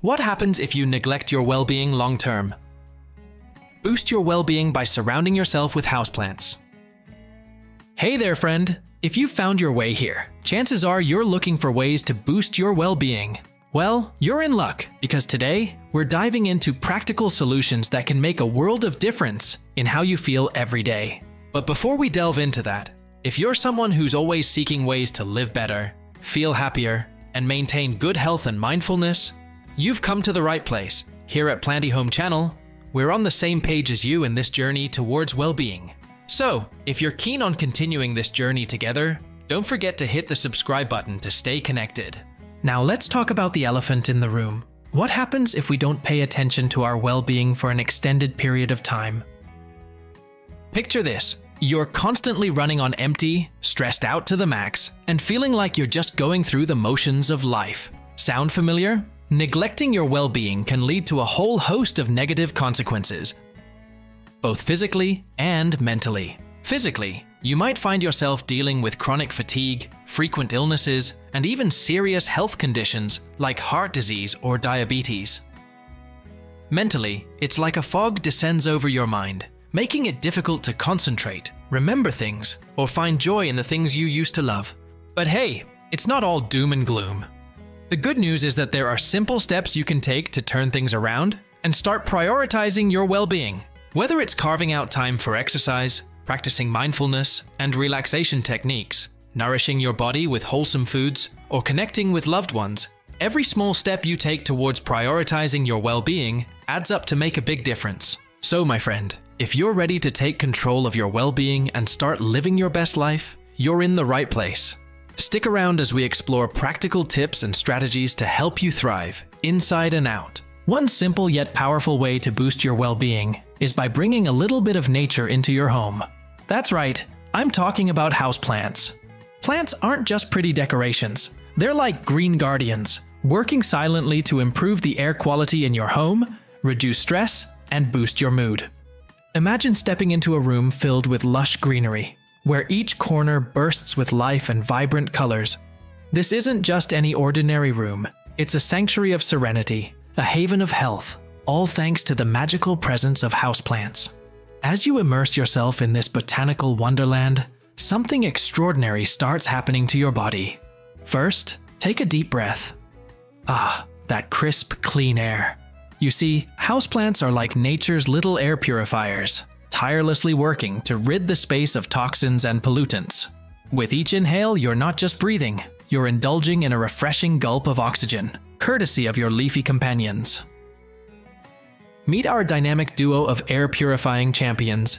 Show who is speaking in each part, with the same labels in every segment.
Speaker 1: What happens if you neglect your well-being long-term? Boost your well-being by surrounding yourself with houseplants. Hey there, friend! If you've found your way here, chances are you're looking for ways to boost your well-being. Well, you're in luck, because today, we're diving into practical solutions that can make a world of difference in how you feel every day. But before we delve into that, if you're someone who's always seeking ways to live better, feel happier, and maintain good health and mindfulness, you've come to the right place. Here at Planty Home Channel, we're on the same page as you in this journey towards well-being. So, if you're keen on continuing this journey together, don't forget to hit the subscribe button to stay connected. Now let's talk about the elephant in the room. What happens if we don't pay attention to our well-being for an extended period of time? Picture this. You're constantly running on empty, stressed out to the max, and feeling like you're just going through the motions of life. Sound familiar? Neglecting your well-being can lead to a whole host of negative consequences, both physically and mentally. Physically, you might find yourself dealing with chronic fatigue, frequent illnesses, and even serious health conditions like heart disease or diabetes. Mentally, it's like a fog descends over your mind, making it difficult to concentrate, remember things, or find joy in the things you used to love. But hey, it's not all doom and gloom. The good news is that there are simple steps you can take to turn things around and start prioritizing your well-being. Whether it's carving out time for exercise, practicing mindfulness and relaxation techniques, nourishing your body with wholesome foods, or connecting with loved ones, every small step you take towards prioritizing your well-being adds up to make a big difference. So, my friend, if you're ready to take control of your well-being and start living your best life, you're in the right place. Stick around as we explore practical tips and strategies to help you thrive, inside and out. One simple yet powerful way to boost your well-being is by bringing a little bit of nature into your home. That's right, I'm talking about houseplants. Plants aren't just pretty decorations. They're like green guardians, working silently to improve the air quality in your home, reduce stress, and boost your mood. Imagine stepping into a room filled with lush greenery, where each corner bursts with life and vibrant colors. This isn't just any ordinary room. It's a sanctuary of serenity, a haven of health, all thanks to the magical presence of houseplants. As you immerse yourself in this botanical wonderland, something extraordinary starts happening to your body. First, take a deep breath. Ah, that crisp, clean air. You see, houseplants are like nature's little air purifiers, tirelessly working to rid the space of toxins and pollutants. With each inhale, you're not just breathing, you're indulging in a refreshing gulp of oxygen, courtesy of your leafy companions. Meet our dynamic duo of air-purifying champions,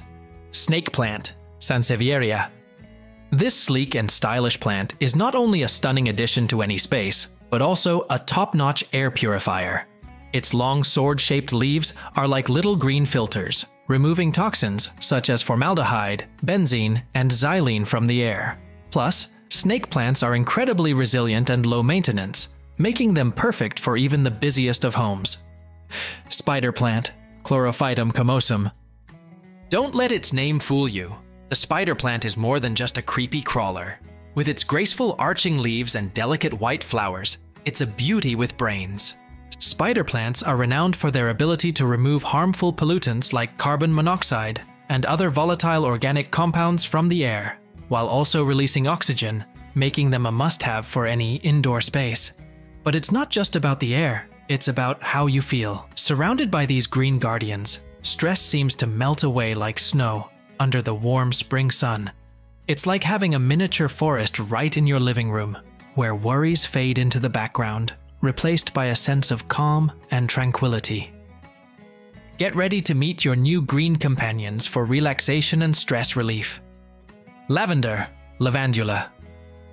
Speaker 1: snake plant, Sansevieria. This sleek and stylish plant is not only a stunning addition to any space, but also a top-notch air purifier. Its long sword-shaped leaves are like little green filters, removing toxins such as formaldehyde, benzene, and xylene from the air. Plus, snake plants are incredibly resilient and low maintenance, making them perfect for even the busiest of homes. Spider plant, Chlorophytum comosum. Don't let its name fool you. The spider plant is more than just a creepy crawler. With its graceful arching leaves and delicate white flowers, it's a beauty with brains. Spider plants are renowned for their ability to remove harmful pollutants like carbon monoxide and other volatile organic compounds from the air, while also releasing oxygen, making them a must-have for any indoor space. But it's not just about the air, it's about how you feel. Surrounded by these green guardians, stress seems to melt away like snow under the warm spring sun. It's like having a miniature forest right in your living room, where worries fade into the background, replaced by a sense of calm and tranquility. Get ready to meet your new green companions for relaxation and stress relief. Lavender, Lavandula.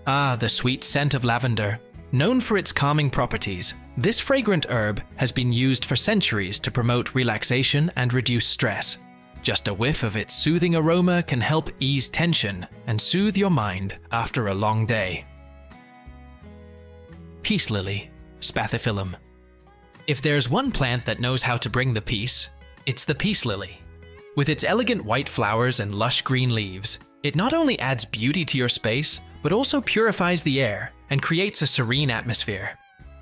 Speaker 1: Ah, the sweet scent of lavender. Known for its calming properties, this fragrant herb has been used for centuries to promote relaxation and reduce stress. Just a whiff of its soothing aroma can help ease tension and soothe your mind after a long day. Peace lily, Spathiphyllum. If there's one plant that knows how to bring the peace, it's the peace lily. With its elegant white flowers and lush green leaves, it not only adds beauty to your space, but also purifies the air and creates a serene atmosphere.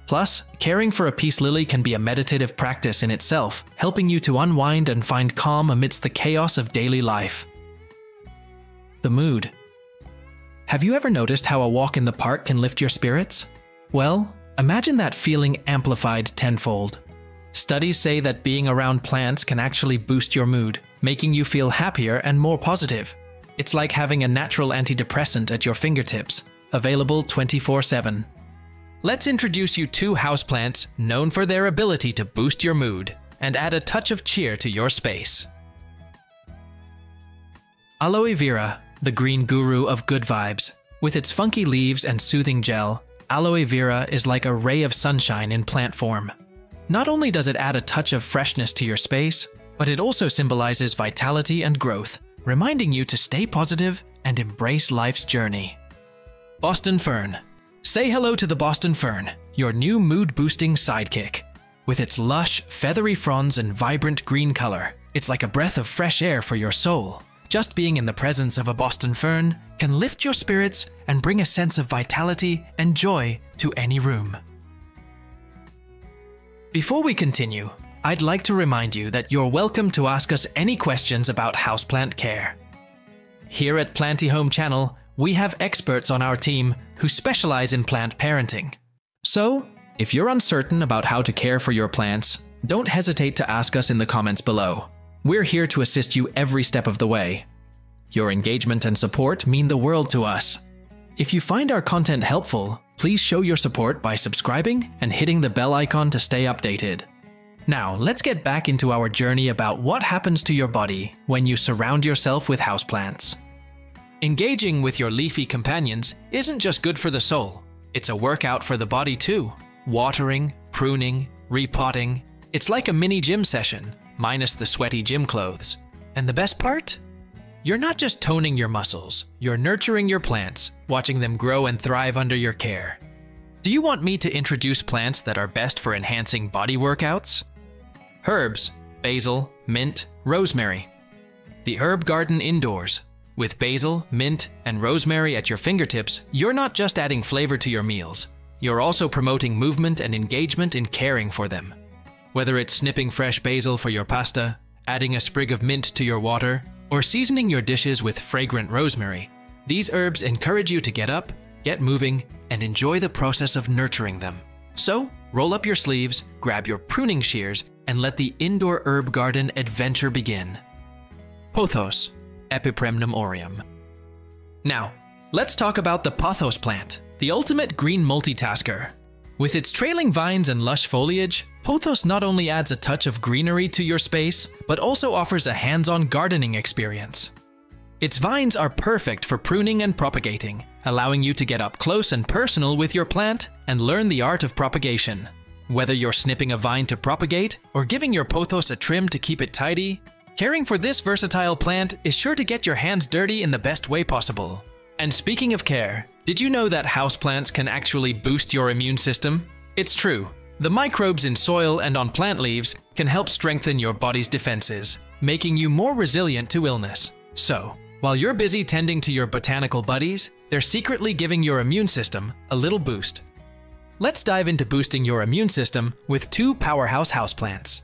Speaker 1: Plus, caring for a peace lily can be a meditative practice in itself, helping you to unwind and find calm amidst the chaos of daily life. The mood. Have you ever noticed how a walk in the park can lift your spirits? Well, imagine that feeling amplified tenfold. Studies say that being around plants can actually boost your mood, making you feel happier and more positive. It's like having a natural antidepressant at your fingertips, available 24/7. Let's introduce you to houseplants known for their ability to boost your mood and add a touch of cheer to your space. Aloe vera, the green guru of good vibes. With its funky leaves and soothing gel, aloe vera is like a ray of sunshine in plant form. Not only does it add a touch of freshness to your space, but it also symbolizes vitality and growth, reminding you to stay positive and embrace life's journey. Boston fern. Say hello to the Boston fern, your new mood-boosting sidekick. With its lush, feathery fronds and vibrant green color, it's like a breath of fresh air for your soul. Just being in the presence of a Boston fern can lift your spirits and bring a sense of vitality and joy to any room. Before we continue, I'd like to remind you that you're welcome to ask us any questions about houseplant care. Here at Planty Home Channel, we have experts on our team who specialize in plant parenting. So, if you're uncertain about how to care for your plants, don't hesitate to ask us in the comments below. We're here to assist you every step of the way. Your engagement and support mean the world to us. If you find our content helpful, please show your support by subscribing and hitting the bell icon to stay updated. Now, let's get back into our journey about what happens to your body when you surround yourself with houseplants. Engaging with your leafy companions isn't just good for the soul, it's a workout for the body too. Watering, pruning, repotting, it's like a mini gym session, minus the sweaty gym clothes. And the best part? You're not just toning your muscles, you're nurturing your plants, watching them grow and thrive under your care. Do you want me to introduce plants that are best for enhancing body workouts? Herbs, basil, mint, rosemary. The herb garden indoors. With basil, mint, and rosemary at your fingertips, you're not just adding flavor to your meals, you're also promoting movement and engagement in caring for them. Whether it's snipping fresh basil for your pasta, adding a sprig of mint to your water, or seasoning your dishes with fragrant rosemary, these herbs encourage you to get up, get moving, and enjoy the process of nurturing them. So, roll up your sleeves, grab your pruning shears, and let the indoor herb garden adventure begin. Pothos, Epipremnum aureum. Now, let's talk about the pothos plant, the ultimate green multitasker. With its trailing vines and lush foliage, pothos not only adds a touch of greenery to your space, but also offers a hands-on gardening experience. Its vines are perfect for pruning and propagating, allowing you to get up close and personal with your plant and learn the art of propagation. Whether you're snipping a vine to propagate or giving your pothos a trim to keep it tidy, caring for this versatile plant is sure to get your hands dirty in the best way possible. And speaking of care, did you know that houseplants can actually boost your immune system? It's true. The microbes in soil and on plant leaves can help strengthen your body's defenses, making you more resilient to illness. So, while you're busy tending to your botanical buddies, they're secretly giving your immune system a little boost. Let's dive into boosting your immune system with two powerhouse houseplants.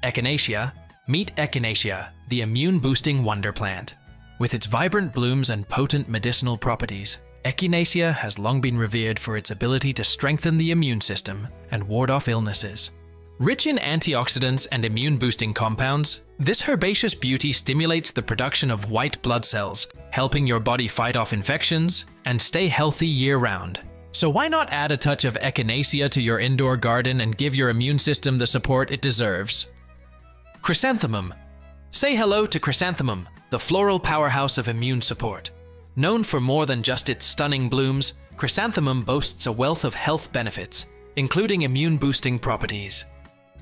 Speaker 1: Echinacea. Meet Echinacea, the immune-boosting wonder plant. With its vibrant blooms and potent medicinal properties, Echinacea has long been revered for its ability to strengthen the immune system and ward off illnesses. Rich in antioxidants and immune-boosting compounds, this herbaceous beauty stimulates the production of white blood cells, helping your body fight off infections and stay healthy year-round. So why not add a touch of Echinacea to your indoor garden and give your immune system the support it deserves? Chrysanthemum. Say hello to chrysanthemum, the floral powerhouse of immune support. Known for more than just its stunning blooms, chrysanthemum boasts a wealth of health benefits, including immune-boosting properties.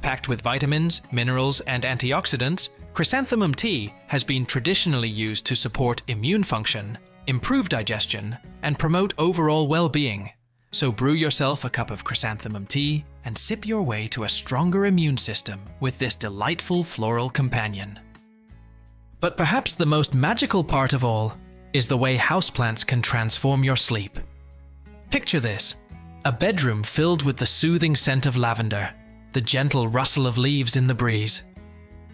Speaker 1: Packed with vitamins, minerals, and antioxidants, chrysanthemum tea has been traditionally used to support immune function, improve digestion, and promote overall well-being. So brew yourself a cup of chrysanthemum tea and sip your way to a stronger immune system with this delightful floral companion. But perhaps the most magical part of all is the way houseplants can transform your sleep. Picture this. A bedroom filled with the soothing scent of lavender, the gentle rustle of leaves in the breeze.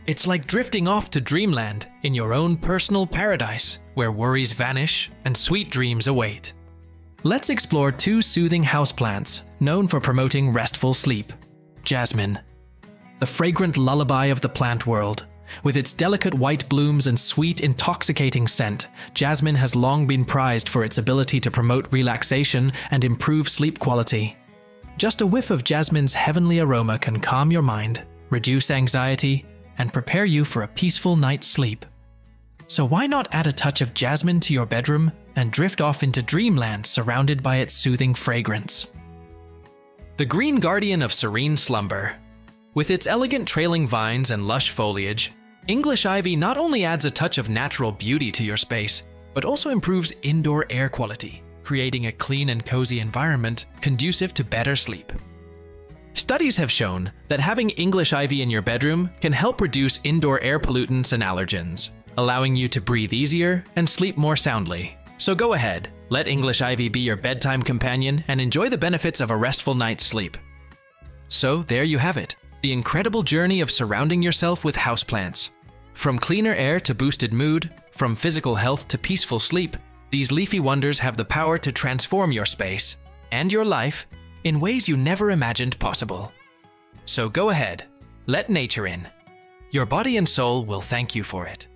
Speaker 1: It's like drifting off to dreamland in your own personal paradise, where worries vanish and sweet dreams await. Let's explore 2 soothing houseplants known for promoting restful sleep. Jasmine. The fragrant lullaby of the plant world. With its delicate white blooms and sweet, intoxicating scent, jasmine has long been prized for its ability to promote relaxation and improve sleep quality. Just a whiff of jasmine's heavenly aroma can calm your mind, reduce anxiety, and prepare you for a peaceful night's sleep. So why not add a touch of jasmine to your bedroom and drift off into dreamland surrounded by its soothing fragrance? The green guardian of serene slumber. With its elegant trailing vines and lush foliage, English ivy not only adds a touch of natural beauty to your space, but also improves indoor air quality, creating a clean and cozy environment conducive to better sleep. Studies have shown that having English ivy in your bedroom can help reduce indoor air pollutants and allergens, allowing you to breathe easier and sleep more soundly. So go ahead, let English ivy be your bedtime companion and enjoy the benefits of a restful night's sleep. So there you have it, the incredible journey of surrounding yourself with houseplants. From cleaner air to boosted mood, from physical health to peaceful sleep, these leafy wonders have the power to transform your space and your life in ways you never imagined possible. So go ahead, let nature in. Your body and soul will thank you for it.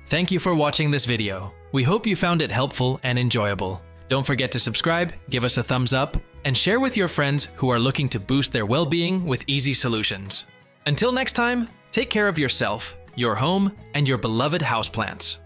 Speaker 1: Thank you for watching this video. We hope you found it helpful and enjoyable. Don't forget to subscribe, give us a thumbs up, and share with your friends who are looking to boost their well-being with easy solutions. Until next time, take care of yourself, your home, and your beloved houseplants.